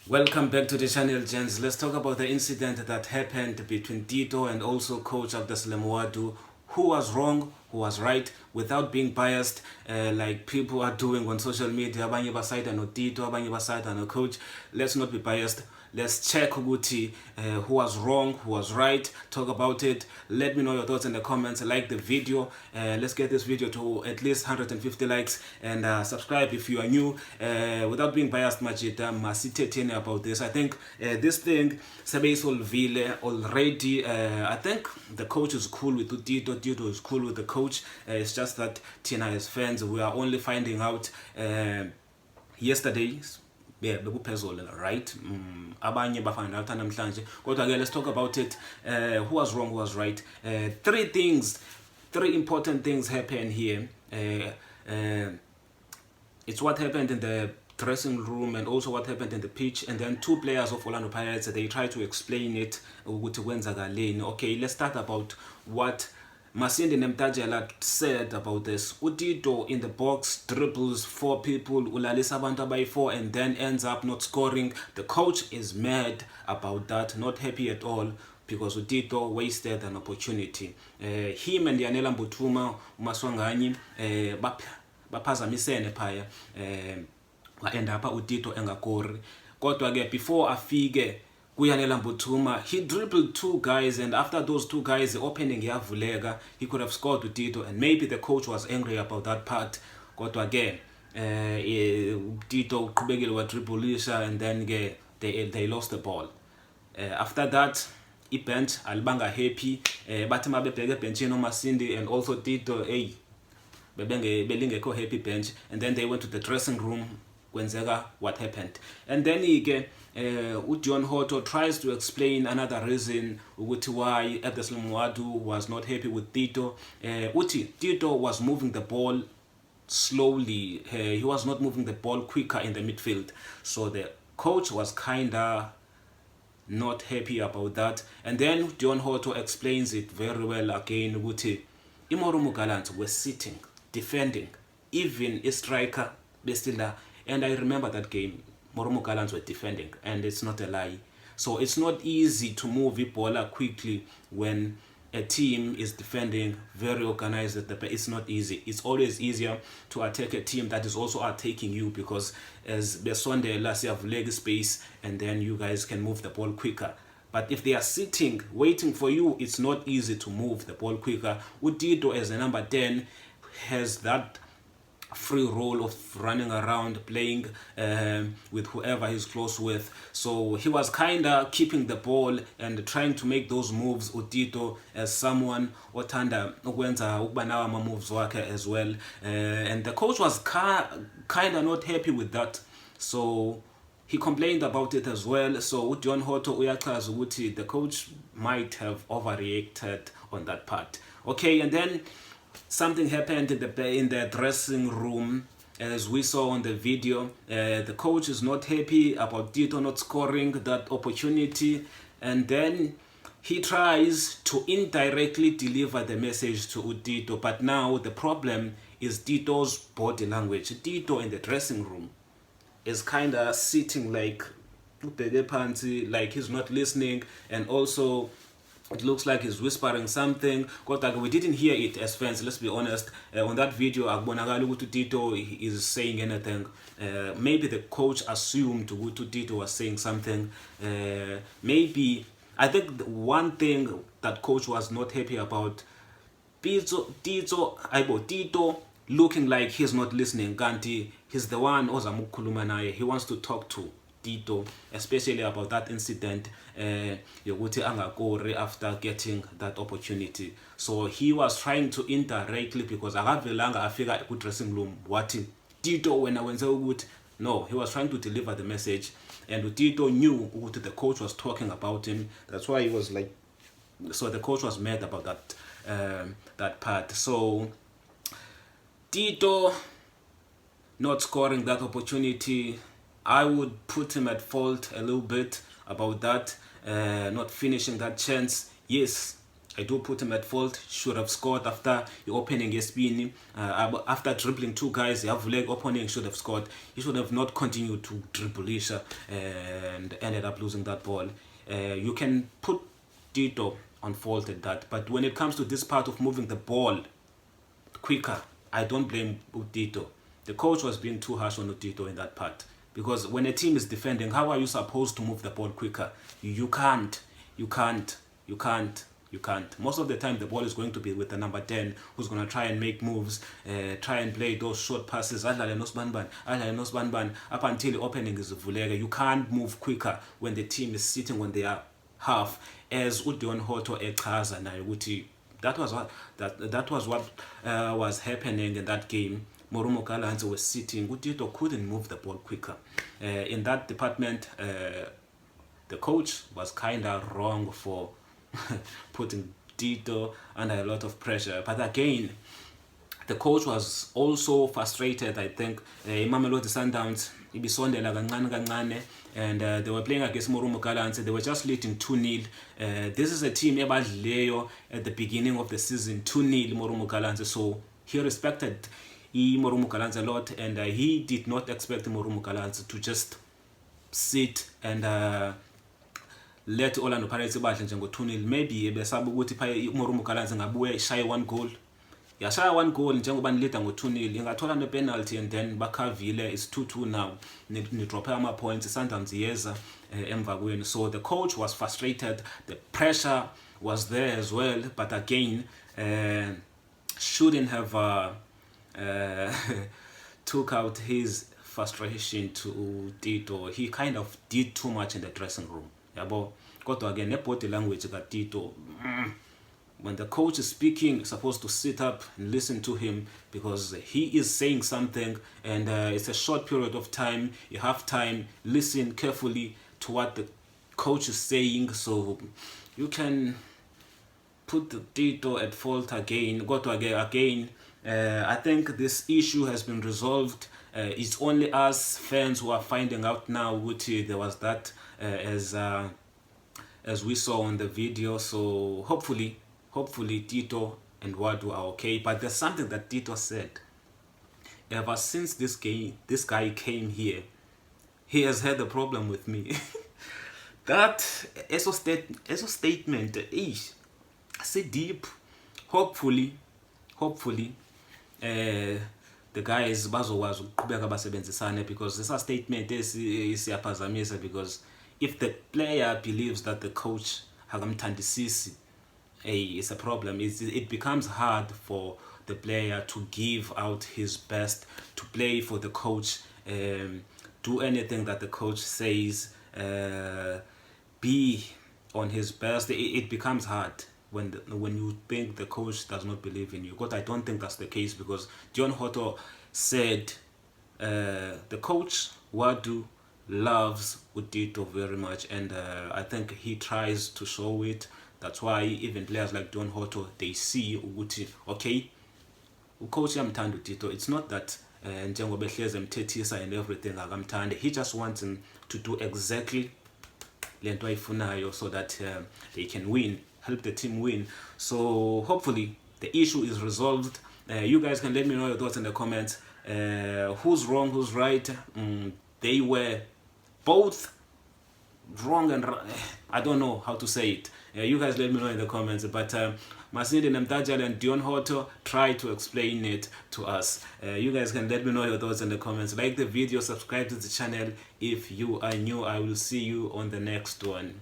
Welcome back to the channel, gents. Let's talk about the incident that happened between Tito and also coach Abdeslam Wadu. Who was wrong, who was right, without being biased, like people are doing on social media. Abanye basayida no Tito, abanye basayida no coach. Let's not be biased. Let's check ukuthi who was wrong, who was right. Talk about it. Let me know your thoughts in the comments. Like the video. Let's get this video to at least 150 likes, and subscribe if you are new. Without being biased, Majida masithethe about this. I think this thing sebeyisolvile already. I think the coach is cool with Tito. Tito is cool with the coach. It's just that Tina as fans, we are only finding out yesterday. Yeah, bekuphezulu, right? Abanye bafana out namhlanje. Kodwa ke let's talk about it. Who was wrong, who was right? Three important things happen here. It's what happened in the dressing room and also what happened in the pitch, and then two players of Orlando Pirates, they try to explain it ukuthi kwenzakaleni. Okay, let's start about what Masindi Nemtajela said about this. Utito in the box dribbles 4 people, ulalisa abantu by 4, and then ends up not scoring. The coach is mad about that, not happy at all, because Utito wasted an opportunity. Him and Yanela Mbutuma Umaswanganyi baphazamisene phaya, end up Utito engakori. Kodwa ke before afike Kuyanela Mbutuma, he dribbled 2 guys, and after those 2 guys, the opening yavulega, he could have scored with Tito, and maybe the coach was angry about that part. Kodwa again, Tito qhubekile wa dribblisa, and then they lost the ball. After that, bench alibanga happy, bathi mabebheke benchini uMasindi and also Tito, belingekho happy bench, and then they went to the dressing room. Kwenzeka what happened, and then John Hoto tries to explain another reason why Abdeslam Wadu was not happy with Tito. Tito was moving the ball slowly. He was not moving the ball quicker in the midfield, so the coach was kinda not happy about that. And then John Hoto explains it very well again. Imorumu Gallants were sitting, defending, even a striker bestila. And I remember that game, Moromo Gallants were defending, and it's not a lie. So it's not easy to move Ebola quickly when a team is defending, very organized. It's not easy. It's always easier to attack a team that is also attacking you, because as Besonde last year have leg space, and then you guys can move the ball quicker. But if they are sitting, waiting for you, it's not easy to move the ball quicker. Utito as the number 10 has that free role of running around, playing with whoever he's close with. So he was kinda keeping the ball and trying to make those moves. Utito as someone othanda ukwenza ukuba nawo ama moves wakhe as well, and the coach was kinda not happy with that, so he complained about it as well. So John Hoto uyachaza ukuthi the coach might have overreacted on that part. Okay, and then something happened in the dressing room, as we saw on the video. The coach is not happy about Tito not scoring that opportunity, and then he tries to indirectly deliver the message to Tito. But now the problem is Tito's body language. Tito in the dressing room is kind of sitting like he's not listening, and also it looks like he's whispering something. We didn't hear it as fans, let's be honest. On that video, akubonakala ukuthi Tito is saying anything. Maybe the coach assumed ukuthi Tito was saying something. Maybe, I think one thing that coach was not happy about, Tito looking like he's not listening. Kanti he's the one ozama ukukhuluma naye. He wants to talk to Tito, especially about that incident, yokuthi angakori after getting that opportunity. So he was trying to indirectly, because akavelanga afika ku dressing room wathi Tito wena wenze ukuthi. No, he was trying to deliver the message, and Tito knew ukuthi the coach was talking about him. That's why he was like, so the coach was mad about that part. So Tito not scoring that opportunity, I would put him at fault a little bit about that, not finishing that chance. Yes, I do put him at fault. Should have scored after the opening yesibini. After dribbling two guys, the leg opening should have scored. He should have not continued to dribble Isha and ended up losing that ball. You can put Tito on fault at that, but when it comes to this part of moving the ball quicker, I don't blame Tito. The coach was being too harsh on Tito in that part, because when a team is defending, how are you supposed to move the ball quicker? You can't. Most of the time, the ball is going to be with the number 10, who's going to try and make moves, try and play those short passes, up until the opening is vulega. You can't move quicker when the team is sitting on their half, as Udion Hoto echaza na ukuthi that was what was happening in that game. Morumo Galanze was sitting. Tito couldn't move the ball quicker. In that department, the coach was kind of wrong for putting Tito under a lot of pressure. But again, the coach was also frustrated. I think Mamelodi Sundowns ibisondela kancane, and they were playing against Morumo Galanze. They were just leading 2-0. This is a team ebadleyo at the beginning of the season, 2-0 Morumo Galanze. So he respected Morumo Galanze a lot, and he did not expect Morumo Galanze to just sit and let Orlando Pirates badle njengo 2-0. Maybe besaba ukuthi pha Morumo Galanze ngabuye ishaye 1 goal. Yashaya 1 goal njengoba nilida ngo 2-0, ingathola ne penalty and then bakhavile. It's 2-2 now. Ni drop ama points, Sundowns yeza emva kwenu. So the coach was frustrated. The pressure was there as well, but again, shouldn't have took out his frustration to Tito. He kind of did too much in the dressing room. Yabo, kodwa again, the body language ka Tito. When the coach is speaking, you're supposed to sit up and listen to him, because he is saying something, and it's a short period of time. You have time, listen carefully to what the coach is saying, so you can put the Tito at fault again. Go to again. I think this issue has been resolved. It's only us fans who are finding out now what there was that, as we saw on the video. So hopefully Tito and Wadu are okay. But there's something that Tito said. Ever since this guy came here, he has had a problem with me. That ESO statement, so deep. Hopefully, the guys bazokwazi ukuqhubeka basebenzisane, because this statement isiyaphazamisa, because if the player believes that the coach hakamthandisisi, it's a problem. It becomes hard for the player to give out his best, to play for the coach, do anything that the coach says, be on his best. It becomes hard when you think the coach does not believe in you. But I don't think that's the case, because John Hoto said the coach Wadu loves Tito very much, and I think he tries to show it. That's why even players like John Hoto, they see ukuthi okay, coach yamthanda Tito. It's not that njengoba ehleze emthethisa and everything akamthande. He just wants him to do exactly lento ayifunayo, so that they can win, help the team win. So hopefully the issue is resolved. You guys can let me know your thoughts in the comments. Who's wrong, who's right? They were both wrong and right. I don't know how to say it. You guys let me know in the comments. But Masindi Namtajal and Dion Hoto try to explain it to us. You guys can let me know your thoughts in the comments. Like the video, subscribe to the channel if you are new. I will see you on the next one.